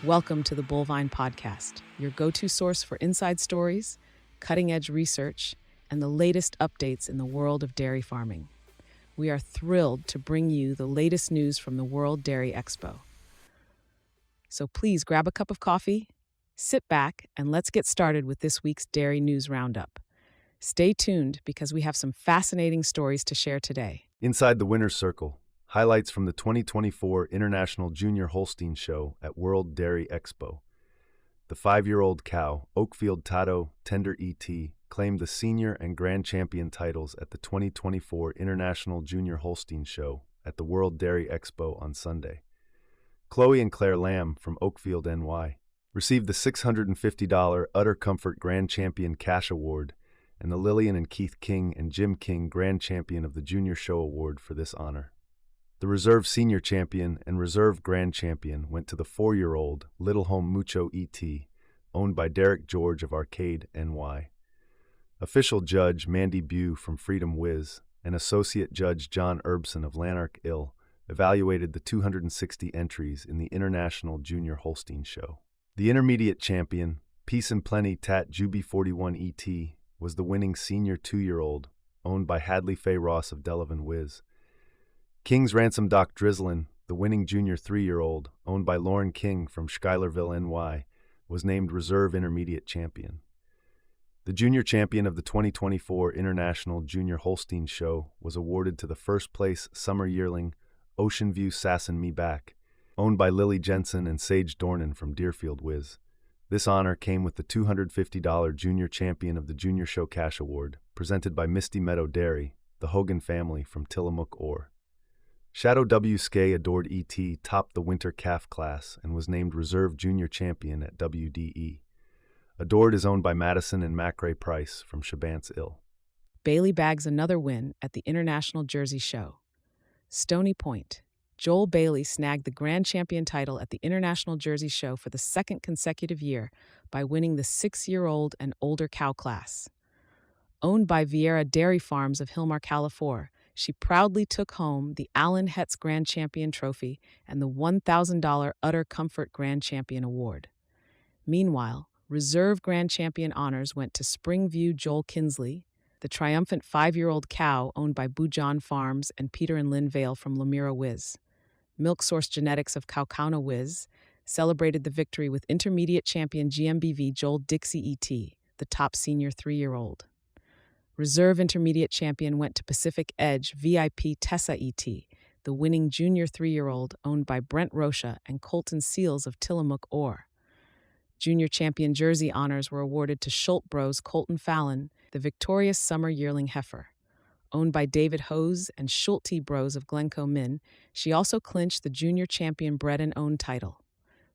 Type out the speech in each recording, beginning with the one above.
Welcome to the Bullvine Podcast, your go-to source for inside stories, cutting-edge research, and the latest updates in the world of dairy farming. We are thrilled to bring you the latest news from the World Dairy Expo. So please grab a cup of coffee, sit back, and let's get started with this week's Dairy News Roundup. Stay tuned because we have some fascinating stories to share today. Inside the Winner's Circle, highlights from the 2024 International Junior Holstein Show at World Dairy Expo. The 5-year-old cow, Oakfield Tato Tender E20, claimed the senior and grand champion titles at the 2024 International Junior Holstein Show at the World Dairy Expo on Sunday. Chloe and Claire Lamb from Oakfield, NY, received the $650 Udder Comfort Grand Champion Cash Award and the Lillian and Keith King and Jim King Grand Champion of the Junior Show Award for this honor. The Reserve Senior Champion and Reserve Grand Champion went to the 4-year-old Little Home Mucho E20, owned by Derek George of Arcade, NY. Official Judge Mandy Bew from Freedom Whiz and Associate Judge John Erbson of Lanark, Ill. evaluated the 260 entries in the International Junior Holstein Show. The Intermediate Champion, Peace and Plenty Tat Juby 41 ET, was the winning senior 2-year-old, owned by Hadley Faye Ross of Delavan Whiz. King's Ransom Doc Drizzlin, the winning junior 3-year-old, owned by Lauren King from Schuylerville, NY, was named Reserve Intermediate Champion. The junior champion of the 2024 International Junior Holstein Show was awarded to the first-place summer yearling Ocean View Sassin' Me Back, owned by Lily Jensen and Sage Dornan from Deerfield Whiz. This honor came with the $250 Junior Champion of the Junior Show Cash Award, presented by Misty Meadow Dairy, the Hogan family from Tillamook, Orr. Shadow W. Skay Adored E.T. topped the Winter Calf class and was named Reserve Junior Champion at WDE. Adored is owned by Madison and Macrae Price from Shabant's Ill. Bailey bags another win at the International Jersey Show. Stony Point. Joel Bailey snagged the Grand Champion title at the International Jersey Show for the second consecutive year by winning the 6-year-old and older cow class. Owned by Vieira Dairy Farms of Hilmar, California, she proudly took home the Allen Hetz Grand Champion Trophy and the $1,000 Udder Comfort Grand Champion Award. Meanwhile, Reserve Grand Champion honors went to Springview Joel Kinsley, the triumphant 5-year-old cow owned by Bujon Farms and Peter and Lynn Vale from Lamira Whiz. Milk Source Genetics of Kaukauna Whiz celebrated the victory with Intermediate Champion GMBV Joel Dixie E.T., the top senior 3-year-old. Reserve Intermediate Champion went to Pacific Edge VIP Tessa E.T., the winning junior 3-year-old owned by Brent Rocha and Colton Seals of Tillamook, Orr. Junior Champion Jersey honors were awarded to Schult Bros Colton Fallon, the victorious summer yearling heifer. Owned by David Hose and Schulte Bros of Glencoe Min, she also clinched the Junior Champion bred and owned title.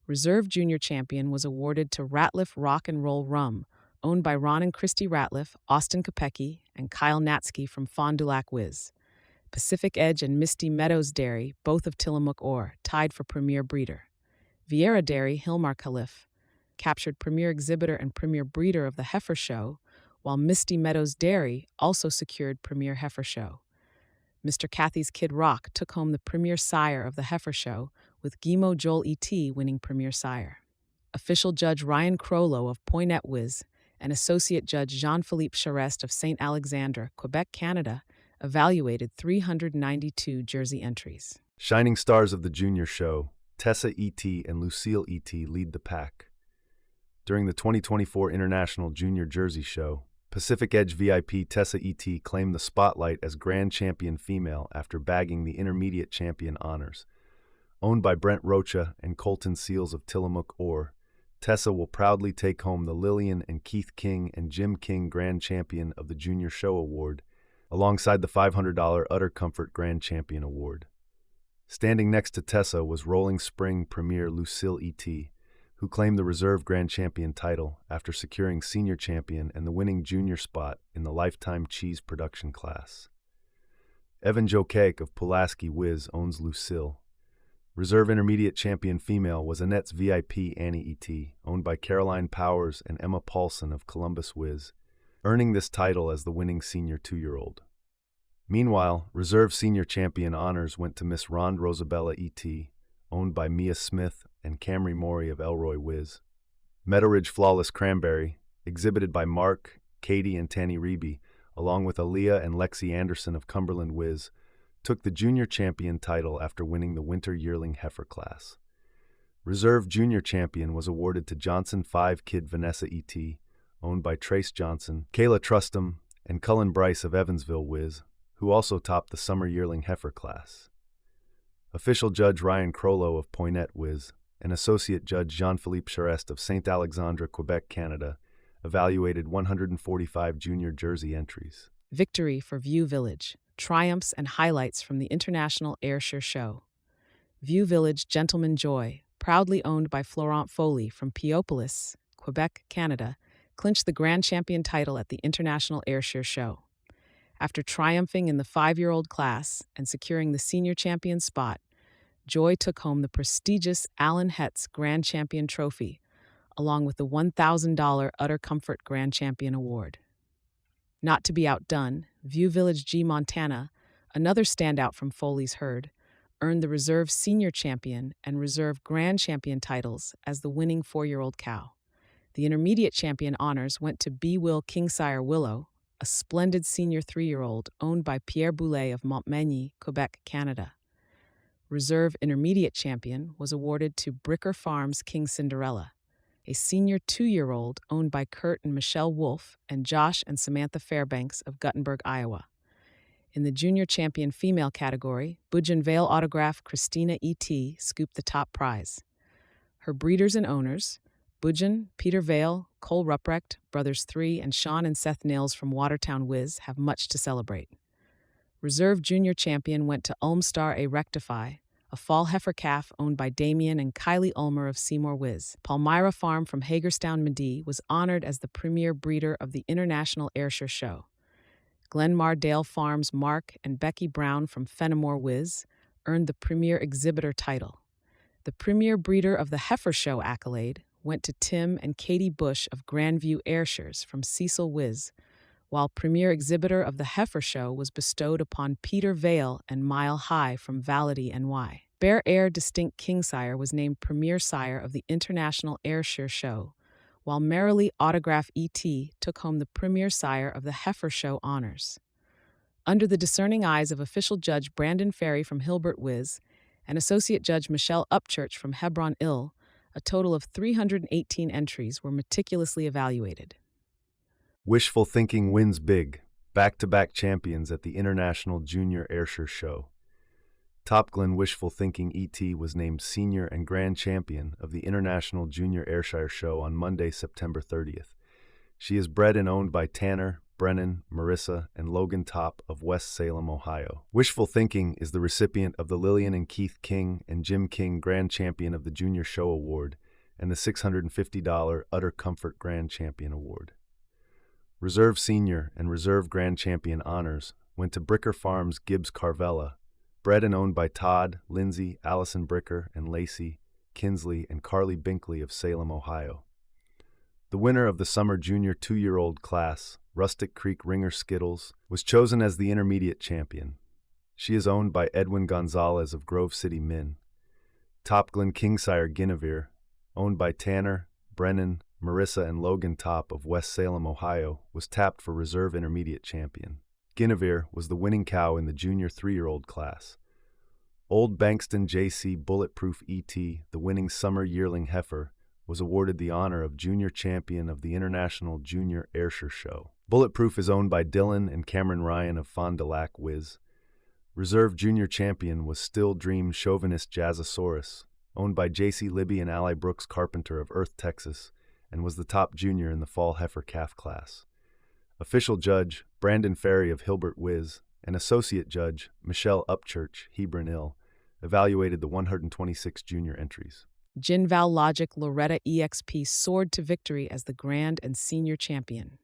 Reserve Junior Champion was awarded to Ratliff Rock and Roll Rum, owned by Ron and Christy Ratliff, Austin Kopecki, and Kyle Natsky from Fond du Lac Whiz. Pacific Edge and Misty Meadows Dairy, both of Tillamook, Orr, tied for Premier Breeder. Vieira Dairy, Hilmar Caliph, captured Premier Exhibitor and Premier Breeder of the Heifer Show, while Misty Meadows Dairy also secured Premier Heifer Show. Mr. Cathy's Kid Rock took home the Premier Sire of the Heifer Show, with Guimau Joel E.T. winning Premier Sire. Official Judge Ryan Crollo of Poinet Whiz and Associate Judge Jean-Philippe Charest of St. Alexandre, Quebec, Canada, evaluated 392 Jersey entries. Shining stars of the Junior Show, Tessa E.T. and Lucille E.T. lead the pack. During the 2024 International Junior Jersey Show, Pacific Edge VIP Tessa E.T. claimed the spotlight as Grand Champion Female after bagging the Intermediate Champion honors. Owned by Brent Rocha and Colton Seals of Tillamook, Orr, Tessa will proudly take home the Lillian and Keith King and Jim King Grand Champion of the Junior Show Award, alongside the $500 Udder Comfort Grand Champion Award. Standing next to Tessa was Rolling Spring Premier Lucille E.T., who claimed the Reserve Grand Champion title after securing Senior Champion and the winning junior spot in the Lifetime Cheese Production class. Evan Jokek of Pulaski Whiz owns Lucille. Reserve Intermediate Champion Female was Annette's VIP Annie E.T., owned by Caroline Powers and Emma Paulson of Columbus Whiz, earning this title as the winning senior 2-year-old. Meanwhile, Reserve Senior Champion honors went to Miss Rond Rosabella E.T., owned by Mia Smith and Camry Maury of Elroy Wiz. Meadow Ridge Flawless Cranberry, exhibited by Mark, Katie, and Tanny Reeby, along with Aaliyah and Lexi Anderson of Cumberland Wiz, took the junior champion title after winning the Winter Yearling Heifer class. Reserve Junior Champion was awarded to Johnson 5 Kid Vanessa E.T., owned by Trace Johnson, Kayla Trustum, and Cullen Bryce of Evansville Wiz, who also topped the Summer Yearling Heifer class. Official Judge Ryan Crollo of Poinet Wiz and Associate Judge Jean-Philippe Charest of St. Alexandre, Quebec, Canada, evaluated 145 junior jersey entries. Victory for View Village. Triumphs and highlights from the International Ayrshire Show. View Village Gentleman Joy, proudly owned by Florent Foley from Piopolis, Quebec, Canada, clinched the Grand Champion title at the International Ayrshire Show. After triumphing in the 5-year-old class and securing the senior champion spot, Joy took home the prestigious Alan Hetz Grand Champion Trophy, along with the $1,000 Utter Comfort Grand Champion Award. Not to be outdone, View Village G Montana, another standout from Foley's herd, earned the Reserve Senior Champion and Reserve Grand Champion titles as the winning 4-year-old cow. The Intermediate Champion honors went to B. Will Kingsire Willow, a splendid senior 3-year-old owned by Pierre Boulet of Montmagny, Quebec, Canada. Reserve Intermediate Champion was awarded to Bricker Farms King Cinderella, a senior 2-year-old owned by Kurt and Michelle Wolfe and Josh and Samantha Fairbanks of Guttenberg, Iowa. In the Junior Champion Female category, Budgeon Vale Autograph Christina E.T. scooped the top prize. Her breeders and owners, Budgeon, Peter Vale, Cole Ruprecht, Brothers 3, and Sean and Seth Nails from Watertown Wiz have much to celebrate. Reserve Junior Champion went to Ulmstar A Rectify, a fall heifer calf owned by Damien and Kylie Ulmer of Seymour Wiz. Palmyra Farm from Hagerstown, Medee was honored as the premier breeder of the International Ayrshire Show. Glenmar Dale Farms Mark and Becky Brown from Fenimore Wiz earned the premier exhibitor title. The premier breeder of the Heifer Show accolade went to Tim and Katie Bush of Grandview Ayrshires from Cecil Wiz, while premier exhibitor of the Heifer Show was bestowed upon Peter Vale and Mile High from Valady, NY. Bear Air Distinct Kingsire was named premier sire of the International Ayrshire Show, while Merrily Autograph E.T. took home the premier sire of the Heifer Show honors. Under the discerning eyes of official judge Brandon Ferry from Hilbert Wiz and associate judge Michelle Upchurch from Hebron Ill, a total of 318 entries were meticulously evaluated. Wishful Thinking wins big, back-to-back champions at the International Junior Ayrshire Show. Topglen Wishful Thinking E.T. was named Senior and Grand Champion of the International Junior Ayrshire Show on Monday, September 30th. She is bred and owned by Tanner, Brennan, Marissa, and Logan Top of West Salem, Ohio. Wishful Thinking is the recipient of the Lillian and Keith King and Jim King Grand Champion of the Junior Show Award and the $650 Utter Comfort Grand Champion Award. Reserve Senior and Reserve Grand Champion honors went to Bricker Farms Gibbs Carvella, bred and owned by Todd, Lindsay, Allison Bricker, and Lacey, Kinsley, and Carly Binkley of Salem, Ohio. The winner of the Summer Junior 2-year-old class, Rustic Creek Ringer Skittles, was chosen as the Intermediate Champion. She is owned by Edwin Gonzalez of Grove City, Minn. Topglen Kingsire Guinevere, owned by Tanner, Brennan, Marissa, and Logan Top of West Salem, Ohio, was tapped for Reserve Intermediate Champion. Guinevere was the winning cow in the Junior 3-year-old class. Old Bankston J.C. Bulletproof E.T., the winning Summer Yearling Heifer, was awarded the honor of Junior Champion of the International Junior Ayrshire Show. Bulletproof is owned by Dylan and Cameron Ryan of Fond du Lac Wiz. Reserve Junior Champion was Still Dream Chauvinist Jazzosaurus, owned by J.C. Libby and Ally Brooks Carpenter of Earth, Texas, and was the top junior in the Fall Heifer Calf class. Official Judge Brandon Ferry of Hilbert Wiz and Associate Judge Michelle Upchurch, Hebron Ill, evaluated the 126 junior entries. Ginval Logic Loretta EXP soared to victory as the Grand and Senior Champion.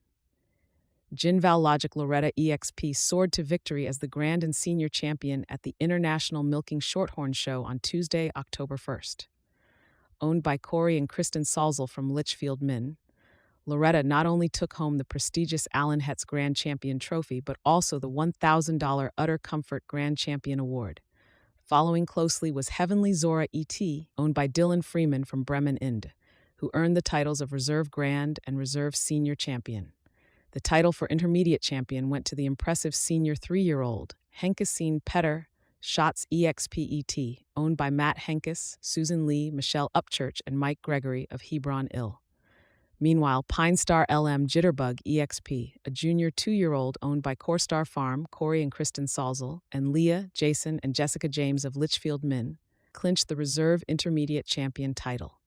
Ginval Logic Loretta EXP soared to victory as the Grand and Senior Champion at the International Milking Shorthorn Show on Tuesday, October 1st. Owned by Corey and Kristen Salzel from Litchfield, Minn., Loretta not only took home the prestigious Allen Hetz Grand Champion Trophy, but also the $1,000 Utter Comfort Grand Champion Award. Following closely was Heavenly Zora E.T., owned by Dylan Freeman from Bremen Ind, who earned the titles of Reserve Grand and Reserve Senior Champion. The title for Intermediate Champion went to the impressive Senior 3-year-old, Henkesine Petter, Schatz EXPET, owned by Matt Henkes, Susan Lee, Michelle Upchurch, and Mike Gregory of Hebron Ill. Meanwhile, Pine Star LM Jitterbug EXP, a junior 2-year-old owned by Corestar Farm, Corey and Kristen Salzel, and Leah, Jason, and Jessica James of Litchfield Min, clinched the Reserve Intermediate Champion title.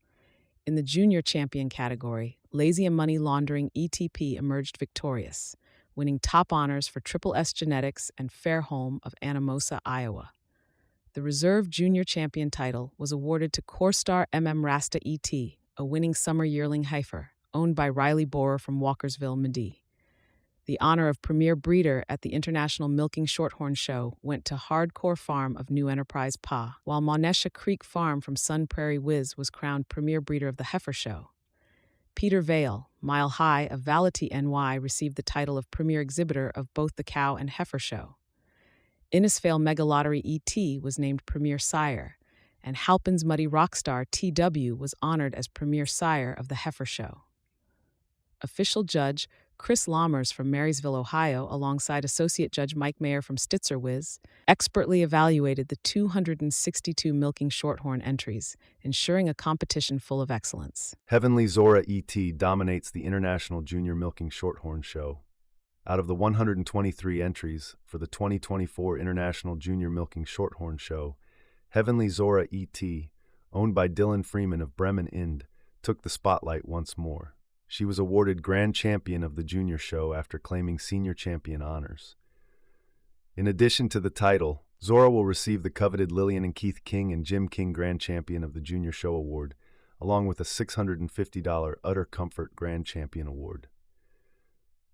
In the junior champion category, Lazy and Money Laundering ETP emerged victorious, winning top honors for Triple S Genetics and Fairholm of Anamosa, Iowa. The Reserve Junior Champion title was awarded to Corestar Rasta ET, a winning summer yearling heifer, owned by Riley Borer from Walkersville, Midi. The honor of Premier Breeder at the International Milking Shorthorn Show went to Hardcore Farm of New Enterprise Pa, while Monesha Creek Farm from Sun Prairie Wiz was crowned Premier Breeder of the Heifer Show. Peter Vale, Mile High of Valety NY, received the title of Premier Exhibitor of both the Cow and Heifer Show. Innisfail Mega Lottery ET was named Premier Sire, and Halpin's Muddy Rockstar TW was honored as Premier Sire of the Heifer Show. Official Judge Chris Lammers from Marysville, Ohio, alongside Associate Judge Mike Mayer from Stitzer Wiz, expertly evaluated the 262 milking shorthorn entries, ensuring a competition full of excellence. Heavenly Zora ET dominates the International Junior Milking Shorthorn Show. Out of the 123 entries for the 2024 International Junior Milking Shorthorn Show, Heavenly Zora ET, owned by Dylan Freeman of Bremen Ind, took the spotlight once more. She was awarded Grand Champion of the Junior Show after claiming Senior Champion honors. In addition to the title, Zora will receive the coveted Lillian and Keith King and Jim King Grand Champion of the Junior Show Award, along with a $650 Utter Comfort Grand Champion Award.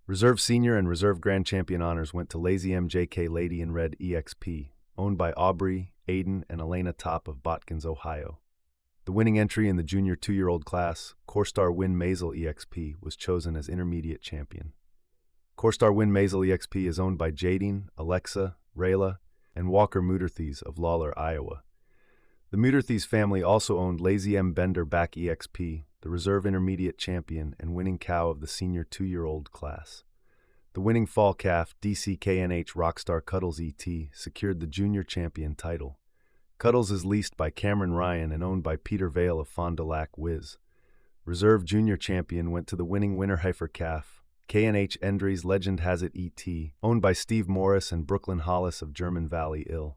Reserve Senior and Reserve Grand Champion honors went to Lazy MJK Lady in Red EXP, owned by Aubrey, Aiden, and Elena Top of Botkins, Ohio. The winning entry in the junior 2-year-old class, Corestar Win Maisel EXP, was chosen as intermediate champion. Corestar Win Maisel EXP is owned by Jadine, Alexa, Rayla, and Walker Muderthes of Lawler, Iowa. The Muderthes family also owned Lazy M Bender Back EXP, the reserve intermediate champion and winning cow of the senior 2-year-old class. The winning fall calf, DCKNH Rockstar Cuddles ET, secured the junior champion title. Cuddles is leased by Cameron Ryan and owned by Peter Vale of Fond du Lac Wiz. Reserve Junior Champion went to the winning winner heifer calf, KNH Endries Legend Has It ET, owned by Steve Morris and Brooklyn Hollis of German Valley Ill.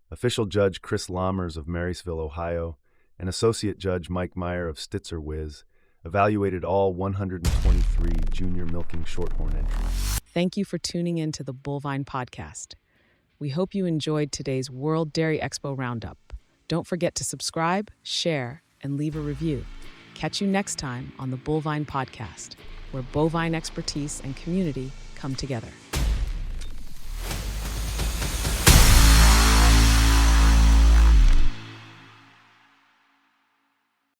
Official Judge Chris Lammers of Marysville, Ohio, and Associate Judge Mike Meyer of Stitzer Wiz evaluated all 123 junior milking shorthorn entries. Thank you for tuning in to the Bullvine Podcast. We hope you enjoyed today's World Dairy Expo Roundup. Don't forget to subscribe, share, and leave a review. Catch you next time on the Bullvine Podcast, where bovine expertise and community come together.